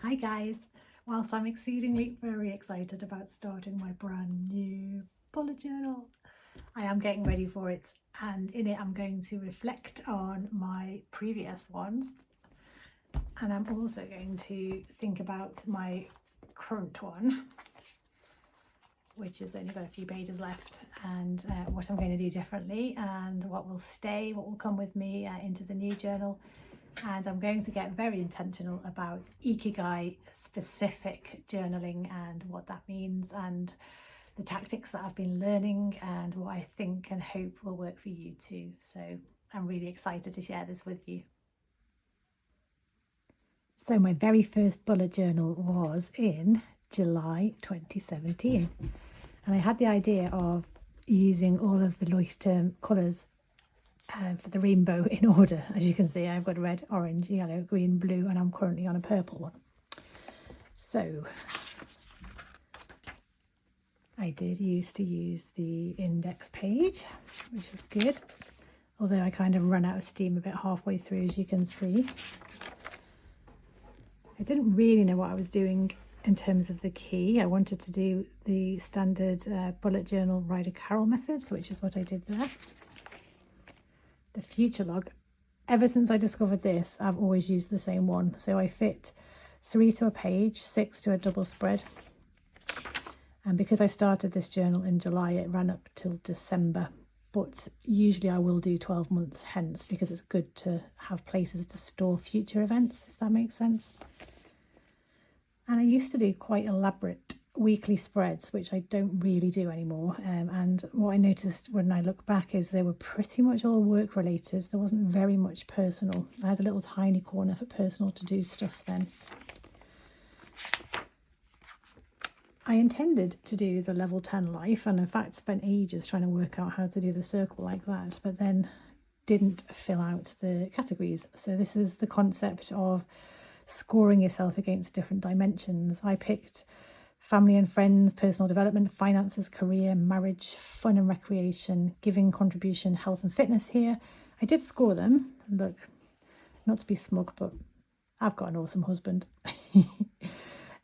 Hi guys! Whilst I'm exceedingly very excited about starting my brand new bullet journal, I am getting ready for it, and in it I'm going to reflect on my previous ones, and I'm also going to think about my current one, which has only got a few pages left, and what I'm going to do differently and what will stay, what will come with me into the new journal. And I'm going to get very intentional about Ikigai specific journaling and what that means, and the tactics that I've been learning and what I think and hope will work for you too. So I'm really excited to share this with you. So my very first bullet journal was in July 2017, and I had the idea of using all of the Leuchtturm colours for the rainbow in order. As you can see, I've got red, orange, yellow, green, blue, and I'm currently on a purple one. So I did used to use the index page, which is good, although I kind of ran out of steam a bit halfway through, as you can see. I didn't really know what I was doing in terms of the key. I wanted to do the standard bullet journal Ryder Carroll methods, which is what I did there. The future log, ever since I discovered this, I've always used the same one. So I fit 3 to a page, 6 to a double spread. And because I started this journal in July, it ran up till December. But usually I will do 12 months hence, because it's good to have places to store future events, if that makes sense. And I used to do quite elaborate weekly spreads, which I don't really do anymore. And what I noticed when I look back is they were pretty much all work related. There wasn't very much personal. I had a little tiny corner for personal to do stuff then. I intended to do the level 10 life, and in fact spent ages trying to work out how to do the circle like that, but then didn't fill out the categories. So this is the concept of scoring yourself against different dimensions. I picked family and friends, personal development, finances, career, marriage, fun and recreation, giving, contribution, health and fitness here. I did score them. Look, not to be smug, but I've got an awesome husband.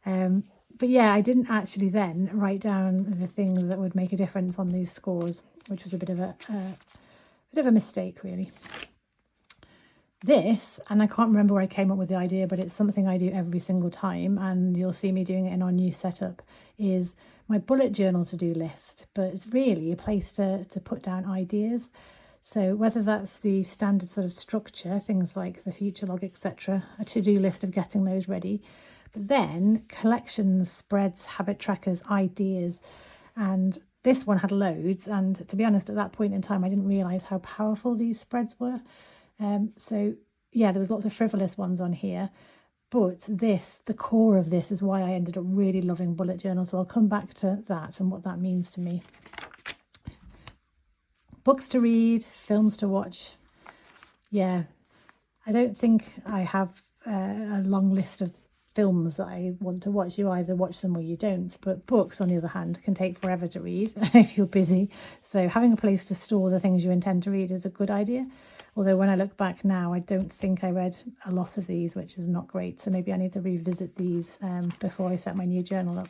But yeah, I didn't actually then write down the things that would make a difference on these scores, which was a bit of a mistake, really. This, and I can't remember where I came up with the idea, but it's something I do every single time, and you'll see me doing it in our new setup, is my bullet journal to-do list. But it's really a place to put down ideas. So whether that's the standard sort of structure, things like the future log, etc., a to-do list of getting those ready, but then collections, spreads, habit trackers, ideas. And this one had loads, and to be honest, at that point in time I didn't realise how powerful these spreads were. So yeah, there was lots of frivolous ones on here, but this, the core of this, is why I ended up really loving bullet journals. So I'll come back to that and what that means to me. Books to read, films to watch. Yeah, I don't think I have a long list of films that I want to watch. You either watch them or you don't. But books, on the other hand, can take forever to read if you're busy. So having a place to store the things you intend to read is a good idea. Although when I look back now, I don't think I read a lot of these, which is not great. So maybe I need to revisit these before I set my new journal up.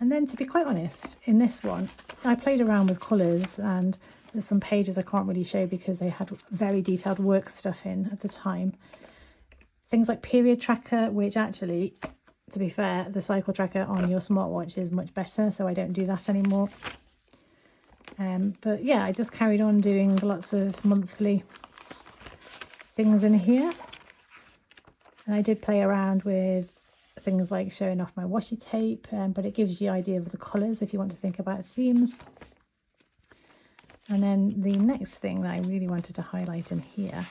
And then, to be quite honest, in this one, I played around with colours, and there's some pages I can't really show because they had very detailed work stuff in at the time. Things like period tracker, which actually, to be fair, the cycle tracker on your smartwatch is much better, so I don't do that anymore. But yeah, I just carried on doing lots of monthly things in here. And I did play around with things like showing off my washi tape, but it gives you an idea of the colours if you want to think about themes. And then the next thing that I really wanted to highlight in here,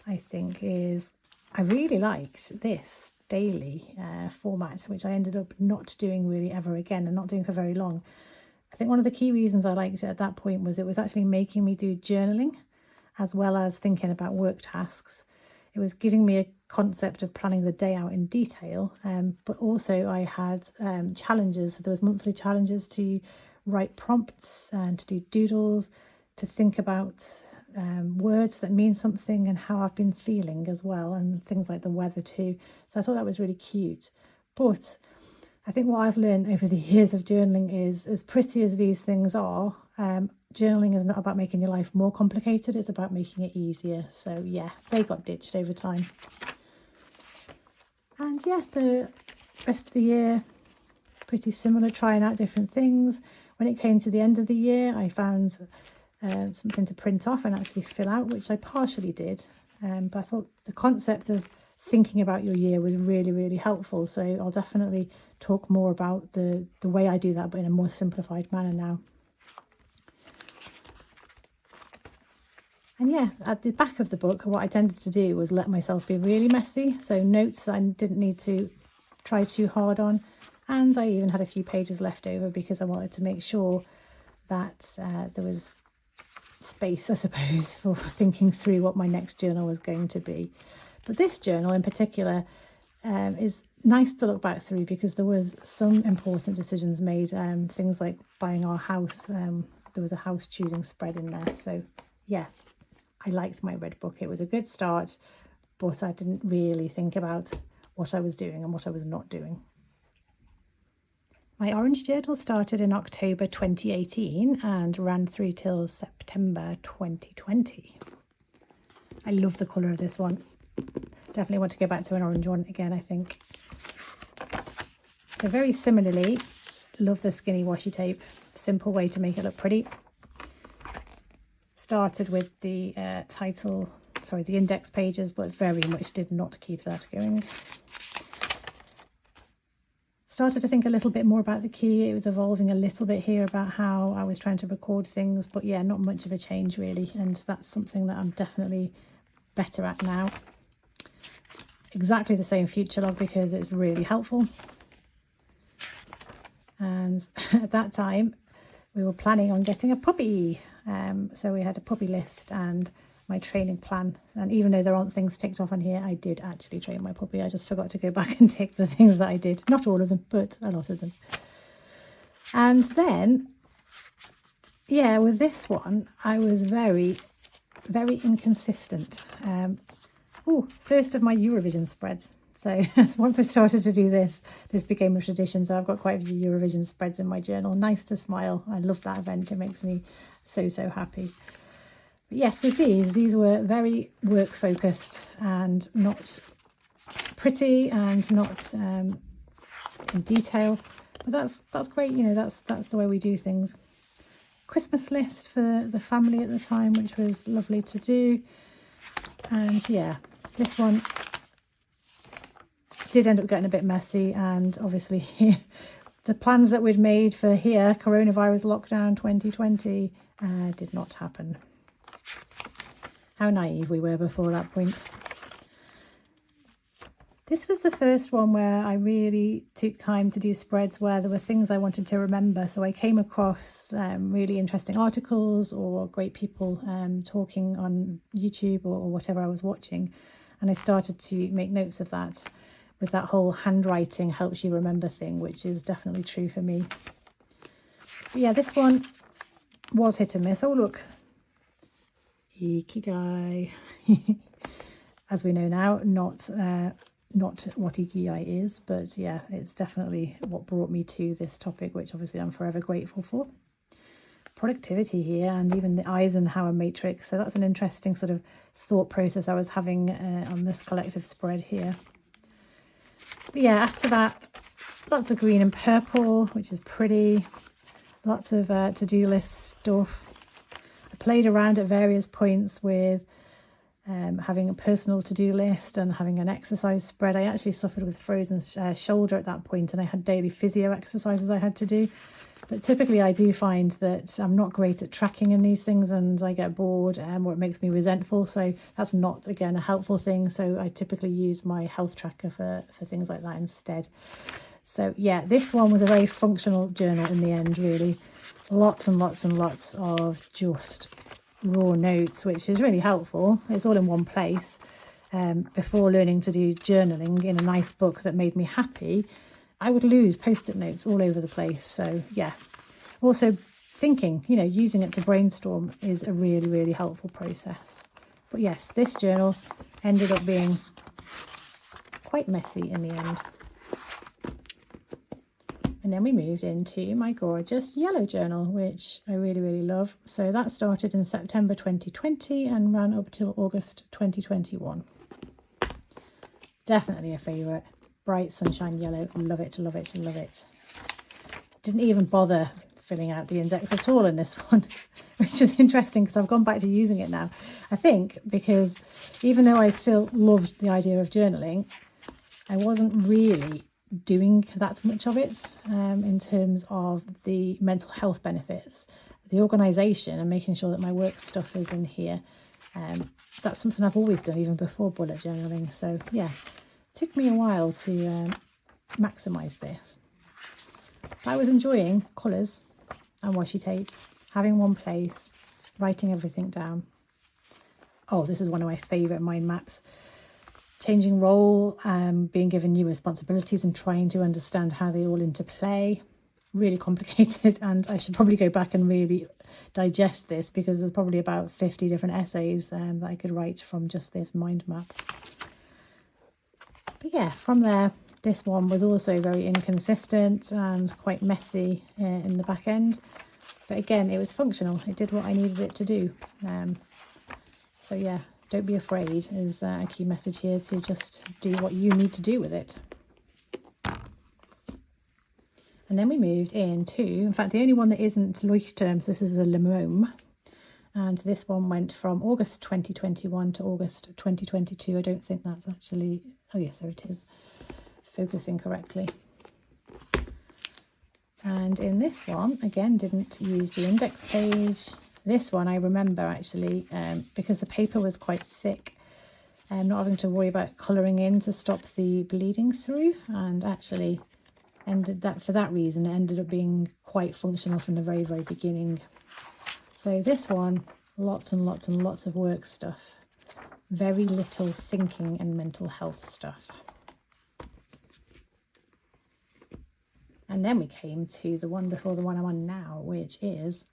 I think, is I really liked this daily format, which I ended up not doing really ever again, and not doing for very long. I think one of the key reasons I liked it at that point was it was actually making me do journaling as well as thinking about work tasks. It was giving me a concept of planning the day out in detail, but also I had challenges. There was monthly challenges to write prompts and to do doodles, to think about words that mean something and how I've been feeling as well, and things like the weather too. So I thought that was really cute. But I think what I've learned over the years of journaling is, as pretty as these things are, journaling is not about making your life more complicated, it's about making it easier. So yeah, they got ditched over time. And yeah, the rest of the year, pretty similar, trying out different things. When it came to the end of the year, I found something to print off and actually fill out, which I partially did. But I thought the concept of thinking about your year was really, really helpful. So I'll definitely talk more about the way I do that, but in a more simplified manner now. And yeah, at the back of the book, what I tended to do was let myself be really messy. So notes that I didn't need to try too hard on. And I even had a few pages left over because I wanted to make sure that there was space, I suppose, for thinking through what my next journal was going to be. But this journal in particular is nice to look back through because there was some important decisions made, things like buying our house. There was a house choosing spread in there. So yeah, I liked my red book. It was a good start, but I didn't really think about what I was doing and what I was not doing. My orange journal started in October 2018 and ran through till September 2020. I love the colour of this one. Definitely want to go back to an orange one again, I think. So very similarly, love the skinny washi tape. Simple way to make it look pretty. Started with the the index pages, but very much did not keep that going. Started to think a little bit more about the key. It was evolving a little bit here about how I was trying to record things, but yeah, not much of a change really. And that's something that I'm definitely better at now. Exactly the same future log because it's really helpful. And at that time, we were planning on getting a puppy. So we had a puppy list and my training plan. And even though there aren't things ticked off on here, I did actually train my puppy. I just forgot to go back and tick the things that I did. Not all of them, but a lot of them. And then, yeah, with this one, I was very, very inconsistent. First of my Eurovision spreads. So once I started to do this became a tradition. So I've got quite a few Eurovision spreads in my journal. Nice to smile. I love that event. It makes me so happy. But yes, with these were very work focused and not pretty and not in detail. But that's great. You know, that's the way we do things. Christmas list for the family at the time, which was lovely to do. And yeah, this one did end up getting a bit messy, and obviously the plans that we'd made for here, coronavirus lockdown 2020, did not happen. How naive we were before that point. This was the first one where I really took time to do spreads where there were things I wanted to remember. So I came across really interesting articles or great people talking on YouTube or whatever I was watching. And I started to make notes of that, with that whole handwriting helps you remember thing, which is definitely true for me. But yeah, this one was hit and miss. Oh, look. Ikigai. As we know now, not what Ikigai is, but yeah, it's definitely what brought me to this topic, which obviously I'm forever grateful for. Productivity here, and even the Eisenhower matrix. So that's an interesting sort of thought process I was having on this collective spread here. But yeah, after that, lots of green and purple, which is pretty. Lots of to-do list stuff. I played around at various points with having a personal to-do list and having an exercise spread. I actually suffered with frozen shoulder at that point, and I had daily physio exercises I had to do. But typically I do find that I'm not great at tracking in these things, and I get bored or it makes me resentful. So that's not, again, a helpful thing. So I typically use my health tracker for things like that instead. So yeah, this one was a very functional journal in the end, really. Lots and lots and lots of just raw notes, which is really helpful. It's all in one place. Before learning to do journaling in a nice book that made me happy, I would lose post-it notes all over the place. So yeah, also thinking, you know, using it to brainstorm is a really, really helpful process. But yes, this journal ended up being quite messy in the end. And then we moved into my gorgeous yellow journal, which I really, really love. So that started in September 2020 and ran up till August 2021. Definitely a favourite. Bright sunshine yellow. Love it, love it, love it. Didn't even bother filling out the index at all in this one, which is interesting because I've gone back to using it now. I think because even though I still loved the idea of journaling, I wasn't really doing that much of it in terms of the mental health benefits, the organisation and making sure that my work stuff is in here. That's something I've always done even before bullet journaling. So yeah, it took me a while to maximise this. But I was enjoying colours and washi tape, having one place, writing everything down. Oh, this is one of my favourite mind maps. Changing role, being given new responsibilities and trying to understand how they all interplay. Really complicated, and I should probably go back and really digest this because there's probably about 50 different essays that I could write from just this mind map. But yeah, from there, this one was also very inconsistent and quite messy in the back end. But again, it was functional. It did what I needed it to do. So yeah, don't be afraid is a key message here, to just do what you need to do with it. And then we moved into, in fact, the only one that isn't Leuchtturm, this is a Limome. And this one went from August 2021 to August 2022. I don't think that's actually, oh yes, there it is, focusing correctly. And in this one, again, didn't use the index page. This one I remember actually, because the paper was quite thick, and not having to worry about colouring in to stop the bleeding through, and actually ended that, for that reason, it ended up being quite functional from the very, very beginning. So this one, lots and lots and lots of work stuff, very little thinking and mental health stuff. And then we came to the one before the one I'm on now, which is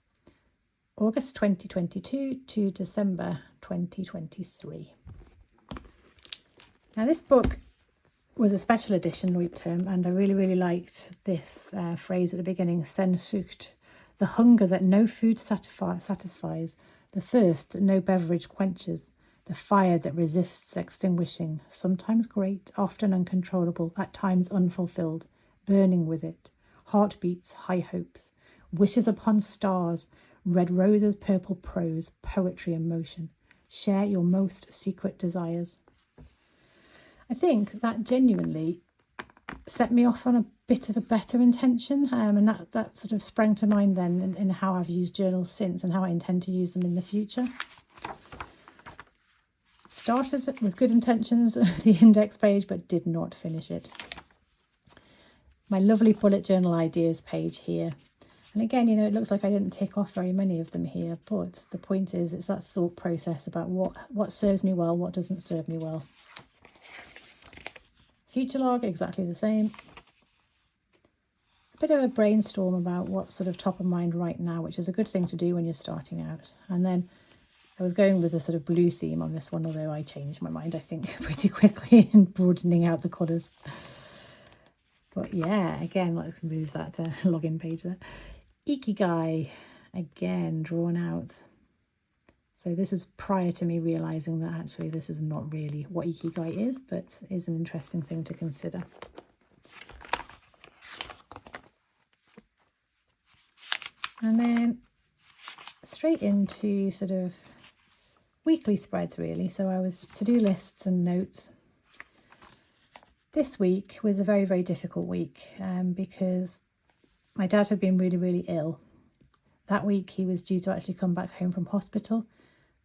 August 2022 to December 2023. Now this book was a special edition Leuchtturm, and I really, really liked this phrase at the beginning, Sehnsucht, the hunger that no food satisfies, the thirst that no beverage quenches, the fire that resists extinguishing, sometimes great, often uncontrollable, at times unfulfilled, burning with it, heartbeats, high hopes, wishes upon stars, red roses, purple prose, poetry and motion. Share your most secret desires. I think that genuinely set me off on a bit of a better intention, and that sort of sprang to mind then in how I've used journals since and how I intend to use them in the future. Started with good intentions, the index page, but did not finish it. My lovely bullet journal ideas page here. And again, you know, it looks like I didn't tick off very many of them here, but the point is, it's that thought process about what serves me well, what doesn't serve me well. Future log, exactly the same. A bit of a brainstorm about what's sort of top of mind right now, which is a good thing to do when you're starting out. And then I was going with a sort of blue theme on this one, although I changed my mind, I think, pretty quickly in broadening out the colours. But yeah, again, let's move that login page there. Ikigai, again, drawn out. So this is prior to me realising that actually this is not really what Ikigai is, but is an interesting thing to consider. And then straight into sort of weekly spreads, really. So I was to-do lists and notes. This week was a very, very difficult week because my dad had been really, really ill. That week he was due to actually come back home from hospital,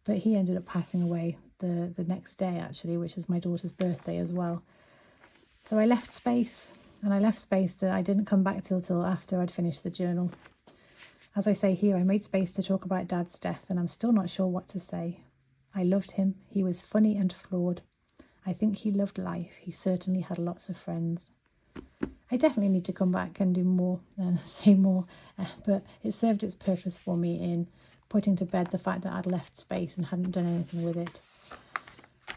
but he ended up passing away the next day, actually, which is my daughter's birthday as well. So I left space, and I left space that I didn't come back till after I'd finished the journal. As I say here, I made space to talk about Dad's death, and I'm still not sure what to say. I loved him. He was funny and flawed. I think he loved life. He certainly had lots of friends. I definitely need to come back and do more and say more, but it served its purpose for me in putting to bed the fact that I'd left space and hadn't done anything with it.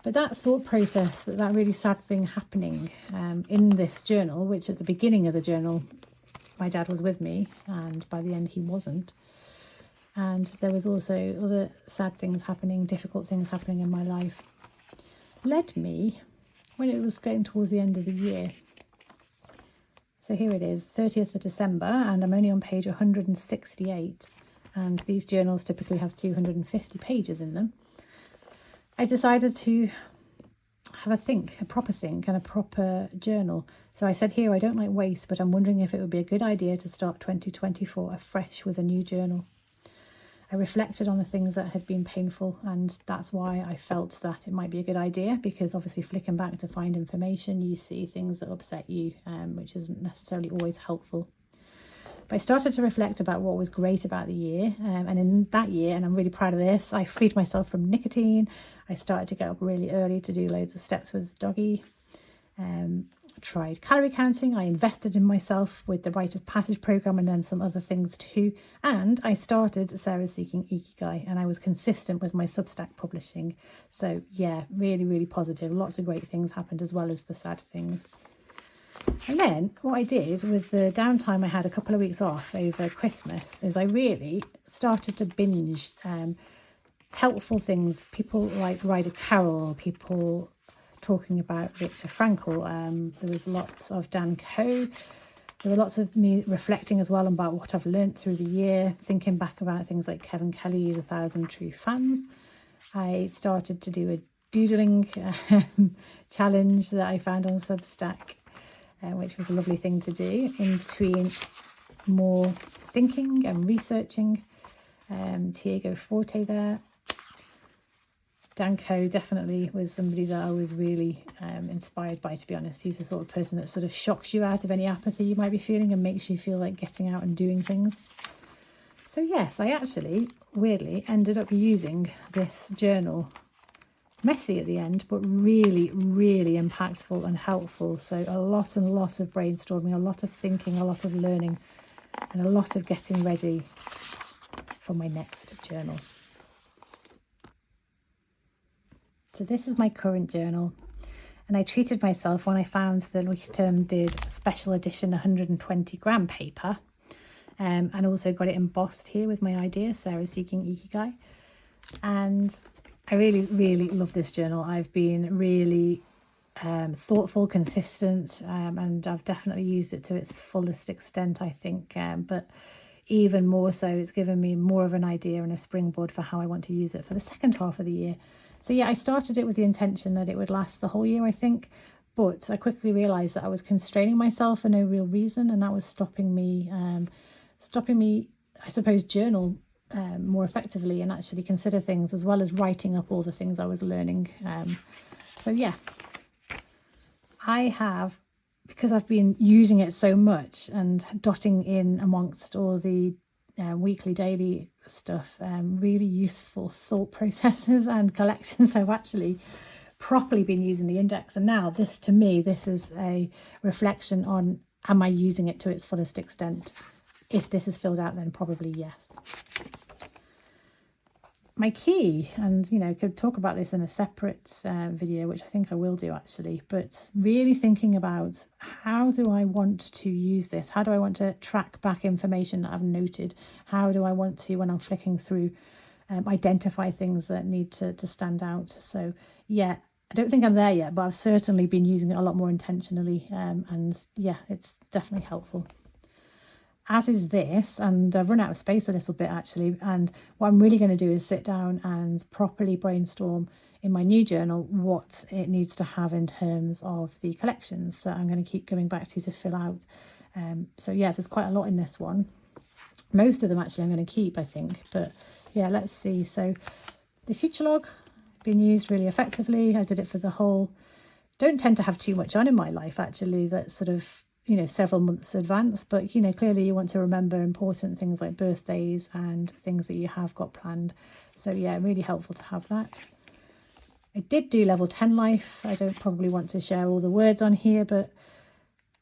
But that thought process, that really sad thing happening in this journal, which at the beginning of the journal, my dad was with me, and by the end he wasn't. And there was also other sad things happening, difficult things happening in my life, led me, when it was getting towards the end of the year. So here it is, 30th of December, and I'm only on page 168. And these journals typically have 250 pages in them. I decided to have a proper think and a proper journal. So I said here, I don't like waste, but I'm wondering if it would be a good idea to start 2024 afresh with a new journal. I reflected on the things that had been painful, and that's why I felt that it might be a good idea, because obviously flicking back to find information, you see things that upset you, which isn't necessarily always helpful. But I started to reflect about what was great about the year, and in that year, and I'm really proud of this, I freed myself from nicotine. I started to get up really early to do loads of steps with Doggy. Tried calorie counting. I invested in myself with the Rite of Passage program and then some other things too. And I started Sarah's Seeking Ikigai, and I was consistent with my Substack publishing. So yeah, really, really positive. Lots of great things happened as well as the sad things. And then what I did with the downtime I had a couple of weeks off over Christmas is I really started to binge helpful things. People like Ryder Carroll, people talking about Viktor Frankl. There was lots of Dan Coe. There were lots of me reflecting as well about what I've learnt through the year, thinking back about things like Kevin Kelly's 1,000 True Fans. I started to do a doodling challenge that I found on Substack, which was a lovely thing to do in between more thinking and researching. Tiago Forte there. Dan Coe definitely was somebody that I was really inspired by, to be honest. He's the sort of person that sort of shocks you out of any apathy you might be feeling and makes you feel like getting out and doing things. So yes, I actually, weirdly, ended up using this journal. Messy at the end, but really, really impactful and helpful. So a lot and lot of brainstorming, a lot of thinking, a lot of learning, and a lot of getting ready for my next journal. So this is my current journal, and I treated myself when I found the Leuchtturm did special edition 120 gram paper, and also got it embossed here with my idea, Sarah's Seeking Ikigai. And I really, really love this journal. I've been really thoughtful, consistent, and I've definitely used it to its fullest extent, I think. But even more so, it's given me more of an idea and a springboard for how I want to use it for the second half of the year. So yeah, I started it with the intention that it would last the whole year, I think. But I quickly realised that I was constraining myself for no real reason, and that was stopping me, I suppose, journal more effectively and actually consider things, as well as writing up all the things I was learning. So yeah, I have, because I've been using it so much and dotting in amongst all the weekly, daily stuff, really useful thought processes and collections. I've actually properly been using the index, and now this, to me, this is a reflection on, am I using it to its fullest extent? If this is filled out, then probably yes. My key, and could talk about this in a separate video, which I think I will do actually, but really thinking about, how do I want to use this? How do I want to track back information that I've noted? How do I want to, when I'm flicking through, identify things that need to stand out? So yeah, I don't think I'm there yet, but I've certainly been using it a lot more intentionally, and yeah, it's definitely helpful. As is this, and I've run out of space a little bit actually, and what I'm really going to do is sit down and properly brainstorm in my new journal what it needs to have in terms of the collections that I'm going to keep going back to fill out. So yeah, there's quite a lot in this one. Most of them actually I'm going to keep, I think, but yeah, let's see. So the future log, been used really effectively. I did it for the whole, don't tend to have too much on in my life actually, that's sort of several months advance, but clearly you want to remember important things like birthdays and things that you have got planned. So yeah, really helpful to have that. I did do level 10 life. I don't probably want to share all the words on here, but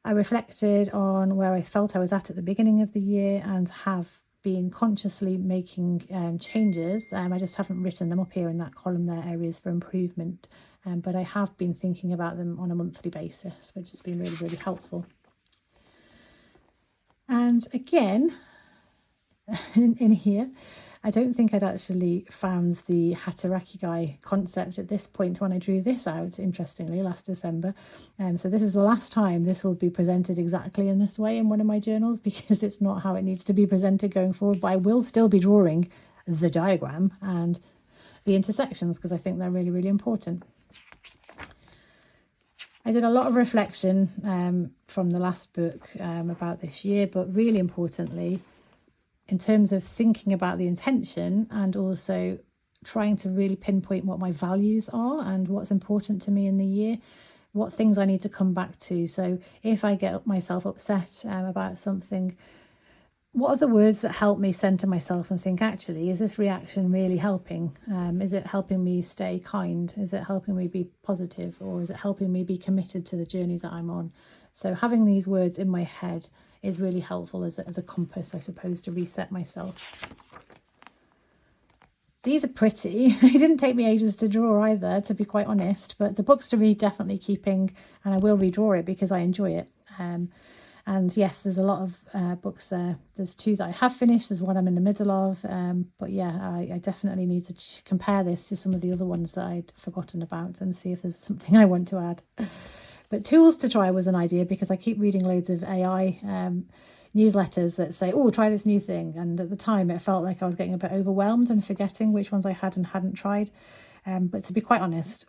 I reflected on where I felt I was at the beginning of the year and have been consciously making changes. I just haven't written them up here in that column there, areas for improvement. But I have been thinking about them on a monthly basis, which has been really, really helpful. And again, in here, I don't think I'd actually found the Ikigai concept at this point when I drew this out, interestingly, last December. So this is the last time this will be presented exactly in this way in one of my journals, because it's not how it needs to be presented going forward. But I will still be drawing the diagram and the intersections, because I think they're really, really important. I did a lot of reflection from the last book about this year, but really importantly, in terms of thinking about the intention and also trying to really pinpoint what my values are and what's important to me in the year, what things I need to come back to. So if I get myself upset about something, what are the words that help me center myself and think, actually, is this reaction really helping? Is it helping me stay kind? Is it helping me be positive? Or is it helping me be committed to the journey that I'm on? So having these words in my head is really helpful as a compass, I suppose, to reset myself. These are pretty. It didn't take me ages to draw either, to be quite honest, but the book's to read, definitely keeping, and I will redraw it because I enjoy it. And yes, there's a lot of books there. There's 2 that I have finished. There's one I'm in the middle of. But yeah, I definitely need to compare this to some of the other ones that I'd forgotten about and see if there's something I want to add. But tools to try was an idea, because I keep reading loads of AI newsletters that say, oh, try this new thing. And at the time, it felt like I was getting a bit overwhelmed and forgetting which ones I had and hadn't tried. But to be quite honest,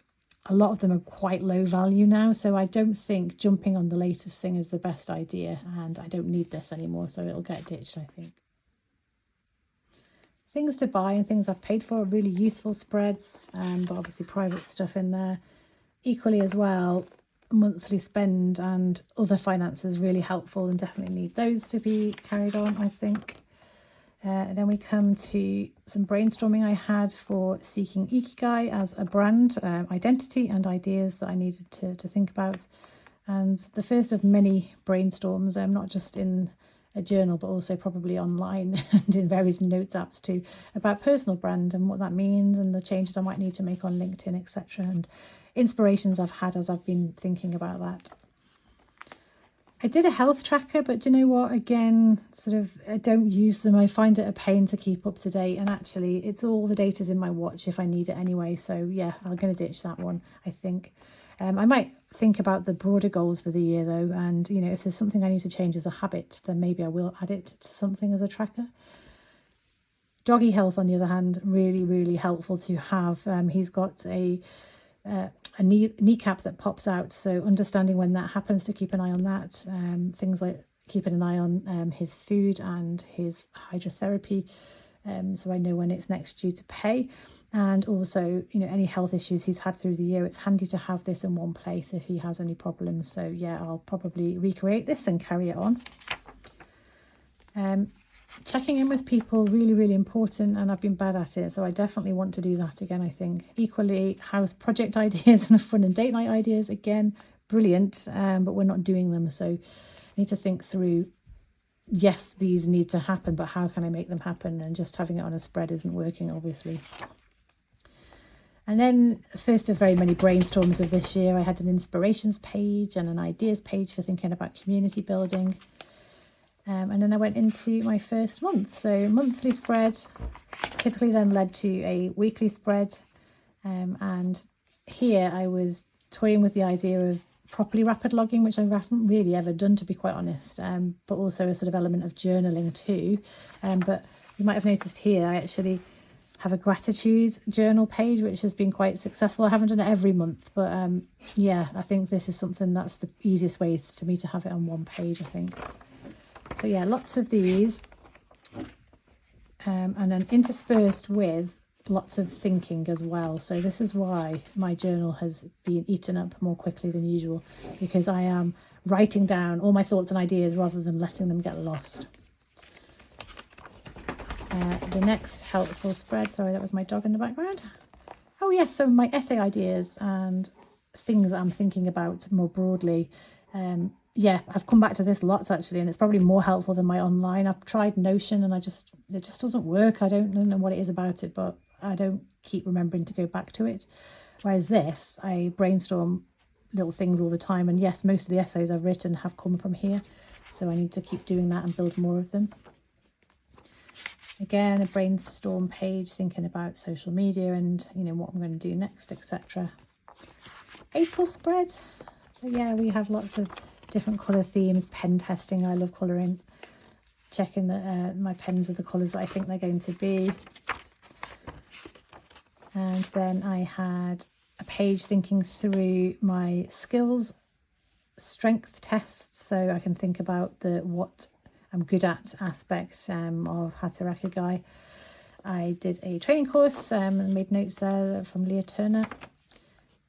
a lot of them are quite low value now. So I don't think jumping on the latest thing is the best idea. And I don't need this anymore, so it'll get ditched, I think. Things to buy and things I've paid for are really useful spreads, but obviously private stuff in there. Equally as well, monthly spend and other finances really helpful, and definitely need those to be carried on, I think. And then we come to some brainstorming I had for seeking Ikigai as a brand, identity and ideas that I needed to think about. And the first of many brainstorms, not just in a journal, but also probably online and in various notes apps too, about personal brand and what that means and the changes I might need to make on LinkedIn, etc. And inspirations I've had as I've been thinking about that. I did a health tracker, but do you know what? Again, I don't use them. I find it a pain to keep up to date. And actually, it's all the data's in my watch if I need it anyway. So yeah, I'm going to ditch that one, I think. I might think about the broader goals for the year though. And, if there's something I need to change as a habit, then maybe I will add it to something as a tracker. Doggy health, on the other hand, really, really helpful to have. He's got a kneecap that pops out, so understanding when that happens to keep an eye on that. Things like keeping an eye on his food and his hydrotherapy, so I know when it's next due to pay. And also, any health issues he's had through the year, it's handy to have this in one place if he has any problems. So yeah, I'll probably recreate this and carry it on. Checking in with people, really, really important, and I've been bad at it, so I definitely want to do that again, I think. Equally, house project ideas and fun and date night ideas, again, brilliant, but we're not doing them, so I need to think through, yes, these need to happen, but how can I make them happen? And just having it on a spread isn't working, obviously. And then, first of very many brainstorms of this year, I had an inspirations page and an ideas page for thinking about community building. And then I went into my first month. So monthly spread typically then led to a weekly spread. And here I was toying with the idea of properly rapid logging, which I haven't really ever done, to be quite honest, but also a sort of element of journaling too. But you might have noticed here, I actually have a gratitude journal page, which has been quite successful. I haven't done it every month, but yeah, I think this is something that's the easiest way for me to have it on one page, I think. So yeah, lots of these, and then interspersed with lots of thinking as well. So this is why my journal has been eaten up more quickly than usual, because I am writing down all my thoughts and ideas rather than letting them get lost. The next helpful spread, sorry, that was my dog in the background. Oh yes, so my essay ideas and things that I'm thinking about more broadly. yeah, I've come back to this lots actually, and it's probably more helpful than my online. I've tried Notion and it just doesn't work. I don't know what it is about it, but I don't keep remembering to go back to it. Whereas this, I brainstorm little things all the time. And yes, most of the essays I've written have come from here. So I need to keep doing that and build more of them. Again, a brainstorm page thinking about social media and, you know, what I'm going to do next, etc. April spread. So yeah, we have lots of different colour themes. Pen testing, I love colouring. Checking that my pens are the colours that I think they're going to be. And then I had a page thinking through my skills strength tests, so I can think about the what I'm good at aspect of Hatha Ikigai. I did a training course and made notes there from Leah Turner.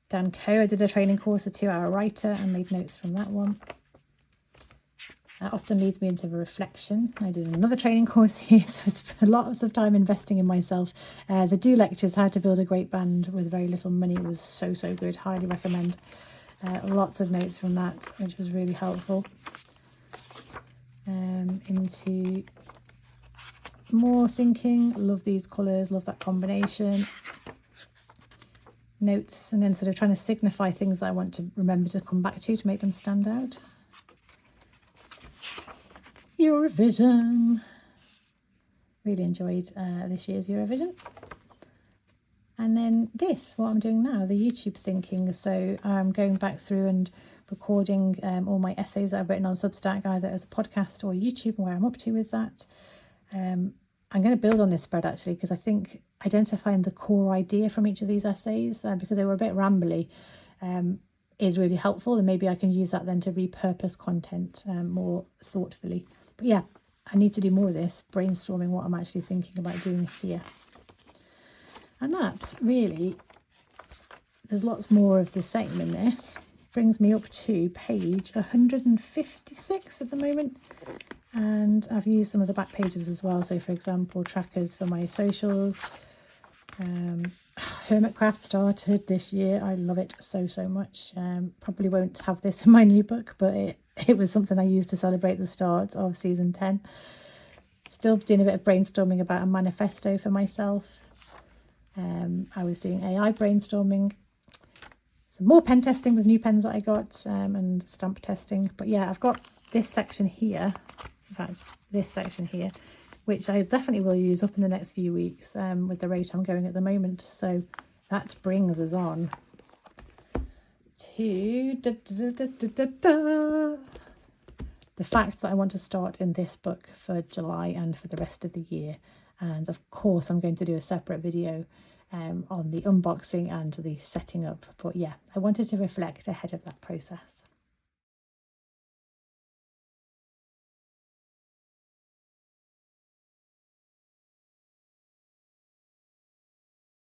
Dan Coe, I did a training course, a 2-hour writer, and made notes from that one. That often leads me into a reflection. I did another training course here, so I spent lots of time investing in myself. The Do lectures, How to Build a Great Band with Very Little Money, was so good. Highly recommend. Lots of notes from that, which was really helpful. Into more thinking. Love these colours, love that combination. Notes, and then sort of trying to signify things that I want to remember to come back to make them stand out. Eurovision. Really enjoyed this year's Eurovision. And then this, what I'm doing now, the YouTube thinking. So I'm going back through and recording all my essays that I've written on Substack, either as a podcast or YouTube, and where I'm up to with that. I'm going to build on this spread actually, because I think identifying the core idea from each of these essays, because they were a bit rambly, is really helpful, and maybe I can use that then to repurpose content more thoughtfully. But yeah, I need to do more of this, brainstorming what I'm actually thinking about doing here. And that's really, there's lots more of the same in this. Brings me up to page 156 at the moment. And I've used some of the back pages as well. So for example, trackers for my socials. Hermitcraft started this year. I love it so much. Probably won't have this in my new book, but it was something I used to celebrate the start of season 10. Still doing a bit of brainstorming about a manifesto for myself. I was doing AI brainstorming, some more pen testing with new pens that I got, and stamp testing. But yeah, I've got this section here, in fact this section here, which I definitely will use up in the next few weeks with the rate I'm going at the moment. So that brings us on to the fact that I want to start in this book for July and for the rest of the year. And of course I'm going to do a separate video on the unboxing and the setting up. But yeah, I wanted to reflect ahead of that process.